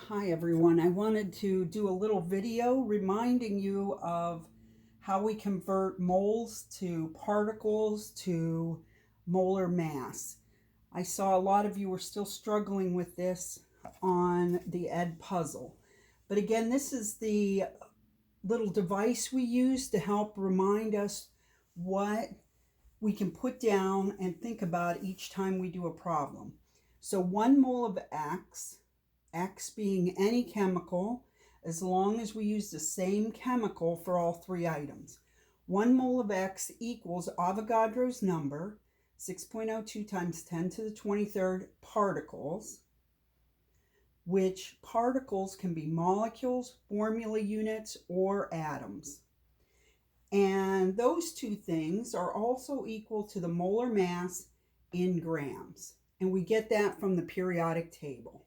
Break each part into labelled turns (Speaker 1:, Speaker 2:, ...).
Speaker 1: Hi everyone, I wanted to do a little video reminding you of how we convert moles to particles to molar mass. I saw a lot of you were still struggling with this on the Edpuzzle. But again, this is the little device we use to help remind us what we can put down and think about each time we do a problem. So 1 mole of X being any chemical, as long as we use the same chemical for all three items. 1 mole of X equals Avogadro's number, 6.02 times 10 to the 23rd particles, which particles can be molecules, formula units, or atoms. And those two things are also equal to the molar mass in grams. And we get that from the periodic table.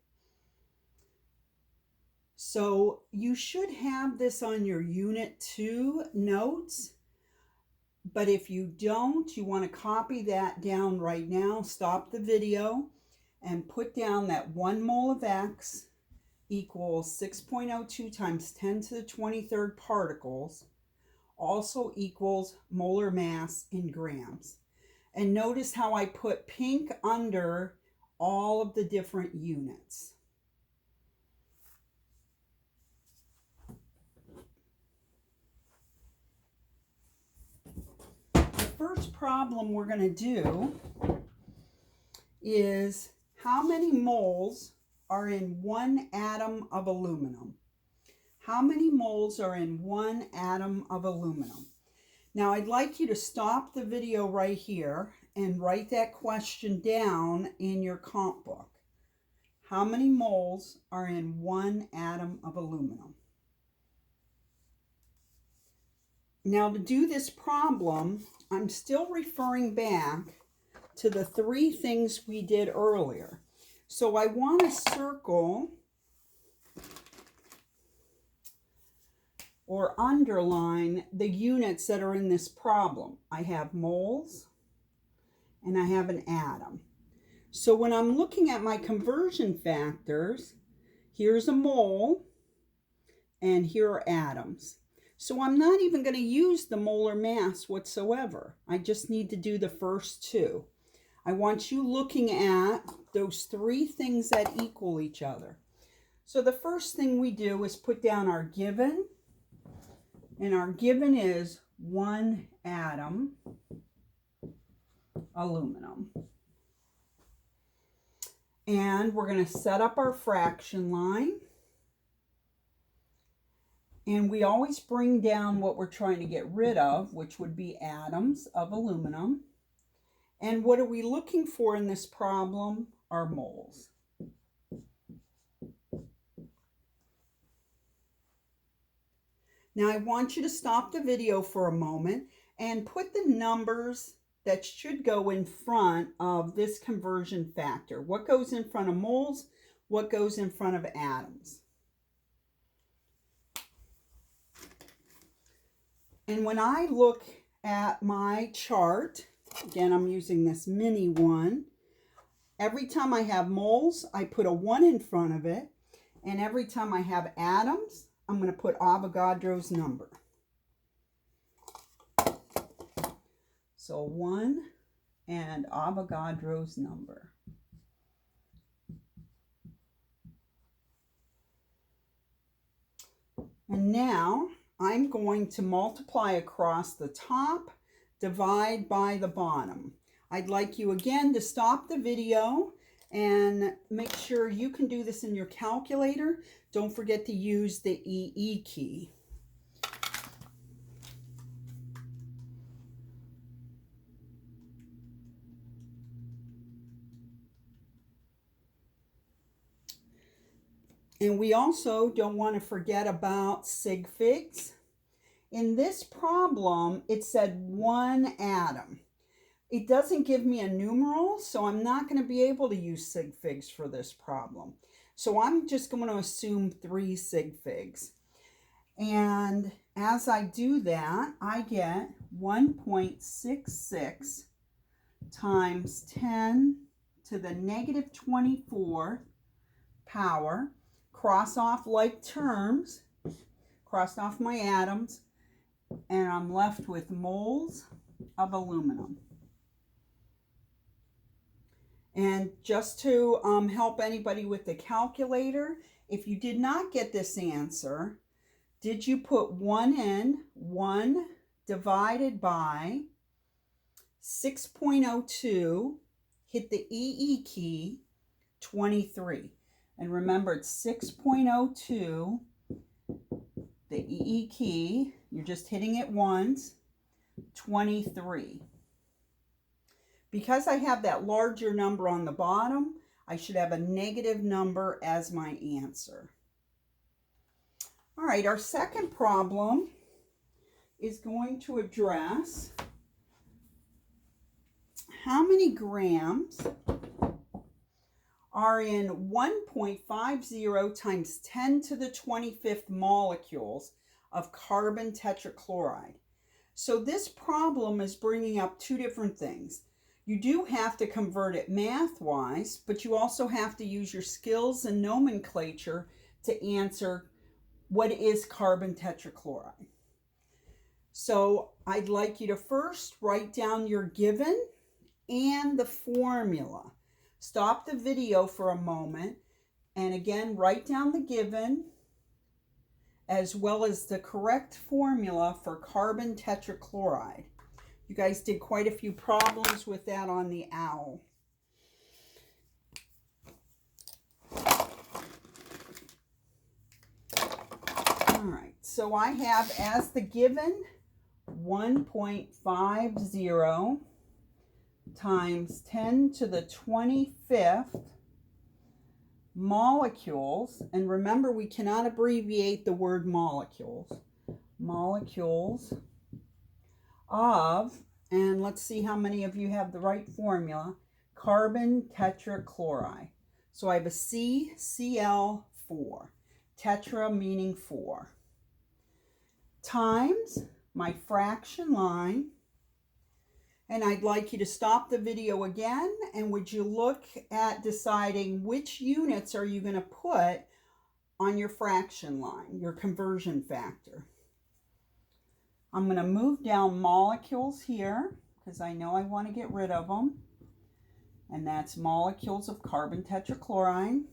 Speaker 1: So you should have this on your Unit 2 notes, but if you don't, you want to copy that down right now, stop the video, and put down that 1 mole of X equals 6.02 times 10 to the 23rd particles, also equals molar mass in grams. And notice how I put pink under all of the different units. First problem we're going to do is how many moles are in 1 atom of aluminum? How many moles are in 1 atom of aluminum? Now I'd like you to stop the video right here and write that question down in your comp book. How many moles are in 1 atom of aluminum? Now to do this problem, I'm still referring back to the 3 things we did earlier. So I want to circle or underline the units that are in this problem. I have moles and I have an atom. So when I'm looking at my conversion factors, here's a mole and here are atoms. So I'm not even going to use the molar mass whatsoever. I just need to do the first 2. I want you looking at those 3 things that equal each other. So the first thing we do is put down our given. And our given is 1 atom aluminum. And we're going to set up our fraction line. And we always bring down what we're trying to get rid of, which would be atoms of aluminum. And what are we looking for in this problem? Are moles. Now I want you to stop the video for a moment and put the numbers that should go in front of this conversion factor. What goes in front of moles? What goes in front of atoms? And when I look at my chart, again, I'm using this mini one. Every time I have moles, I put a 1 in front of it. And every time I have atoms, I'm going to put Avogadro's number. So 1 and Avogadro's number. And now I'm going to multiply across the top, divide by the bottom. I'd like you again to stop the video and make sure you can do this in your calculator. Don't forget to use the EE key. And we also don't want to forget about sig figs. In this problem, it said 1 atom. It doesn't give me a numeral, so I'm not going to be able to use sig figs for this problem. So I'm just going to assume 3 sig figs. And as I do that, I get 1.66 times 10 to the negative 24 power. cross off like terms, crossed off my atoms, and I'm left with moles of aluminum. And just to help anybody with the calculator, if you did not get this answer, did you put 1 in? 1 divided by 6.02, hit the EE key, 23. And remember, it's 6.02, the EE key, you're just hitting it once, 23. Because I have that larger number on the bottom, I should have a negative number as my answer. All right, our second problem is going to address how many grams are in 1.50 times 10 to the 25th molecules of carbon tetrachloride. So this problem is bringing up two different things. You do have to convert it math-wise, but you also have to use your skills and nomenclature to answer what is carbon tetrachloride. So I'd like you to first write down your given and the formula. Stop the video for a moment and again write down the given as well as the correct formula for carbon tetrachloride. You guys did quite a few problems with that on the OWL. All right, so I have as the given 1.50 times 10 to the 25th molecules, and remember we cannot abbreviate the word molecules, molecules of, and let's see how many of you have the right formula, carbon tetrachloride. So I have a CCl4, tetra meaning 4, times my fraction line, and I'd like you to stop the video again, and would you look at deciding which units are you going to put on your fraction line, your conversion factor. I'm going to move down molecules here because I know I want to get rid of them. And that's molecules of carbon tetrachloride.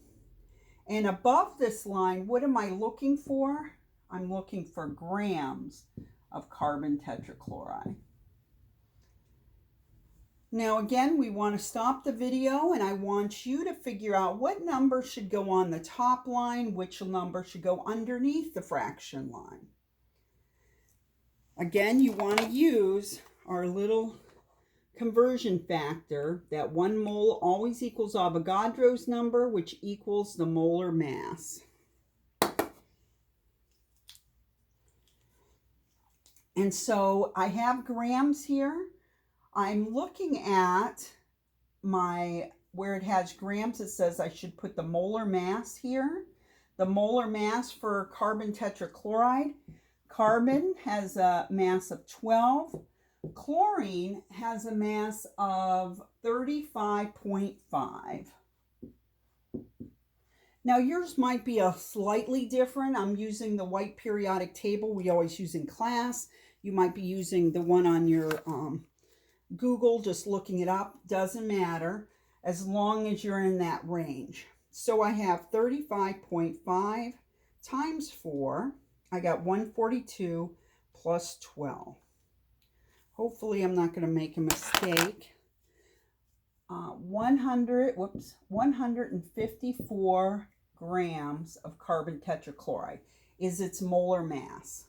Speaker 1: And above this line, what am I looking for? I'm looking for grams of carbon tetrachloride. Now again, we want to stop the video and I want you to figure out what number should go on the top line, which number should go underneath the fraction line. Again, you want to use our little conversion factor that 1 mole always equals Avogadro's number, which equals the molar mass. And so I have grams here. I'm looking at my, where it has grams, it says I should put the molar mass here. The molar mass for carbon tetrachloride. Carbon has a mass of 12. Chlorine has a mass of 35.5. Now yours might be a slightly different. I'm using the white periodic table we always use in class. You might be using the one on your Google, just looking it up, doesn't matter, as long as you're in that range. So I have 35.5 times 4. I got 142 plus 12. Hopefully I'm not going to make a mistake. 154 grams of carbon tetrachloride is its molar mass.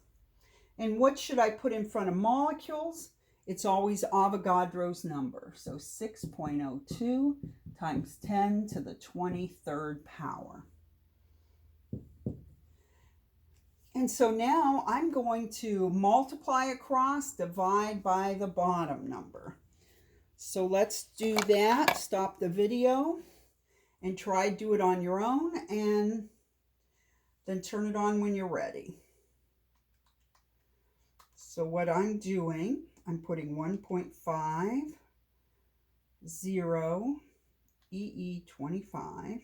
Speaker 1: And what should I put in front of molecules? It's always Avogadro's number. So 6.02 times 10 to the 23rd power. And so now I'm going to multiply across, divide by the bottom number. So let's do that. Stop the video and try do it on your own and then turn it on when you're ready. So what I'm doing, I'm putting 1.50 EE25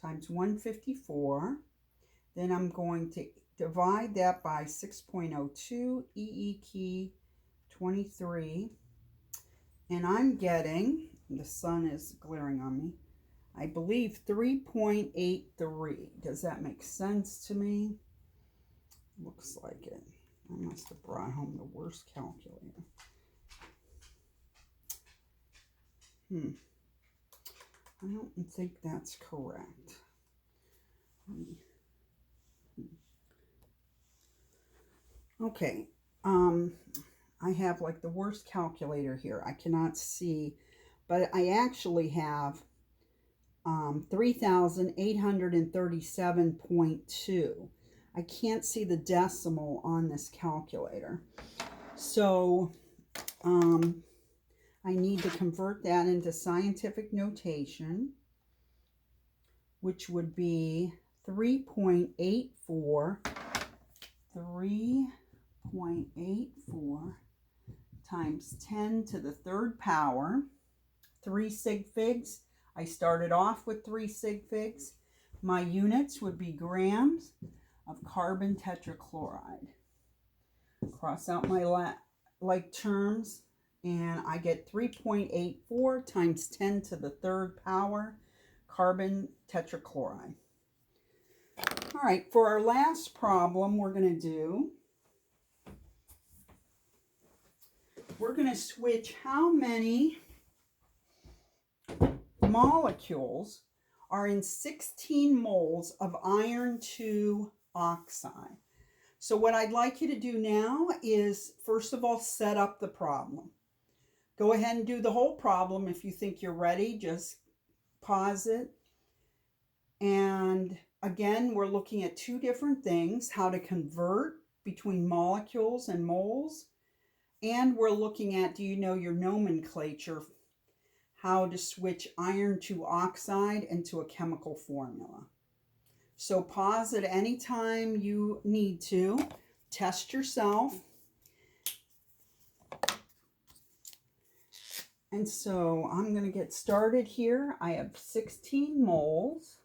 Speaker 1: times 154. Then I'm going to divide that by 6.02 EEQ 23. And I'm getting, the sun is glaring on me, I believe 3.83. Does that make sense to me? Looks like it. I must have brought home the worst calculator. I don't think that's correct. Okay, I have like the worst calculator here. I cannot see, but I actually have 3,837.2. I can't see the decimal on this calculator. So I need to convert that into scientific notation, which would be 3.84 times 10 to the third power, 3 sig figs. I started off with 3 sig figs. My units would be grams of carbon tetrachloride. Cross out my like terms, and I get 3.84 times 10 to the third power carbon tetrachloride. All right, for our last problem, we're going to switch how many molecules are in 16 moles of iron 2 oxide. So what I'd like you to do now is, first of all, set up the problem. Go ahead and do the whole problem. If you think you're ready, just pause it. And again, we're looking at two different things: how to convert between molecules and moles. And we're looking at, do you know your nomenclature, how to switch iron 2 oxide into a chemical formula. So pause at any time you need to. Test yourself. And so I'm going to get started here. I have 16 moles.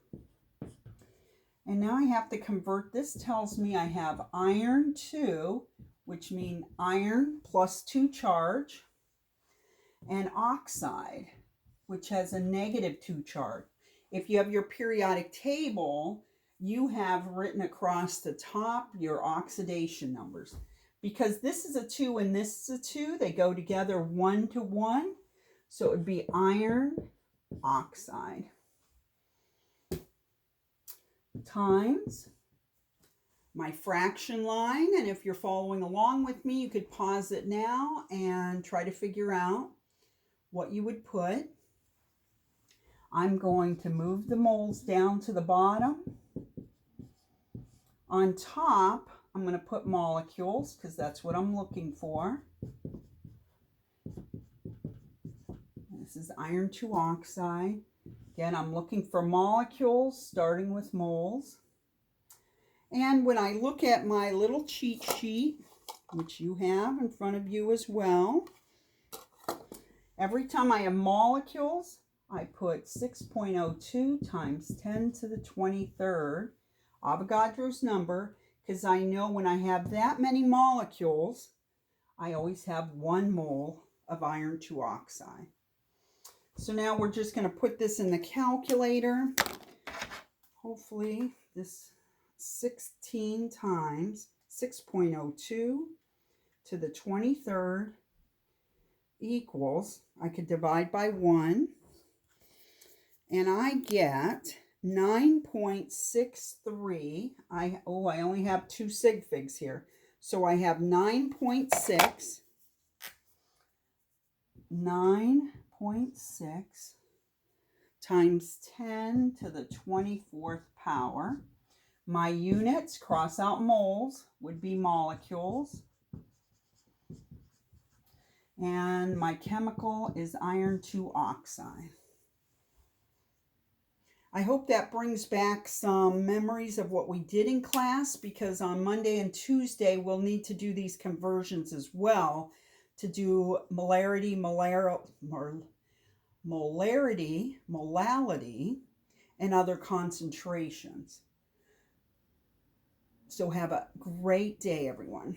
Speaker 1: And now I have to convert. This tells me I have iron 2, which means iron plus 2 charge, and oxide, which has a negative 2 charge. If you have your periodic table, you have written across the top your oxidation numbers. Because this is a 2 and this is a 2, they go together 1 to 1. So it would be iron oxide times my fraction line. And if you're following along with me, you could pause it now and try to figure out what you would put. I'm going to move the moles down to the bottom. On top, I'm going to put molecules because that's what I'm looking for. This is iron 2 oxide. Again, I'm looking for molecules starting with moles. And when I look at my little cheat sheet, which you have in front of you as well, every time I have molecules, I put 6.02 times 10 to the 23rd, Avogadro's number, because I know when I have that many molecules, I always have 1 mole of iron 2 oxide. So now we're just going to put this in the calculator. Hopefully this 16 times 6.02 to the 23rd equals, I could divide by 1, and I get 9.63. I only have 2 sig figs here. So I have 9.6 times 10 to the 24th power. My units, cross out moles, would be molecules. And my chemical is iron 2 oxide. I hope that brings back some memories of what we did in class, because on Monday and Tuesday we'll need to do these conversions as well, to do molarity, molality, and other concentrations. So have a great day, everyone.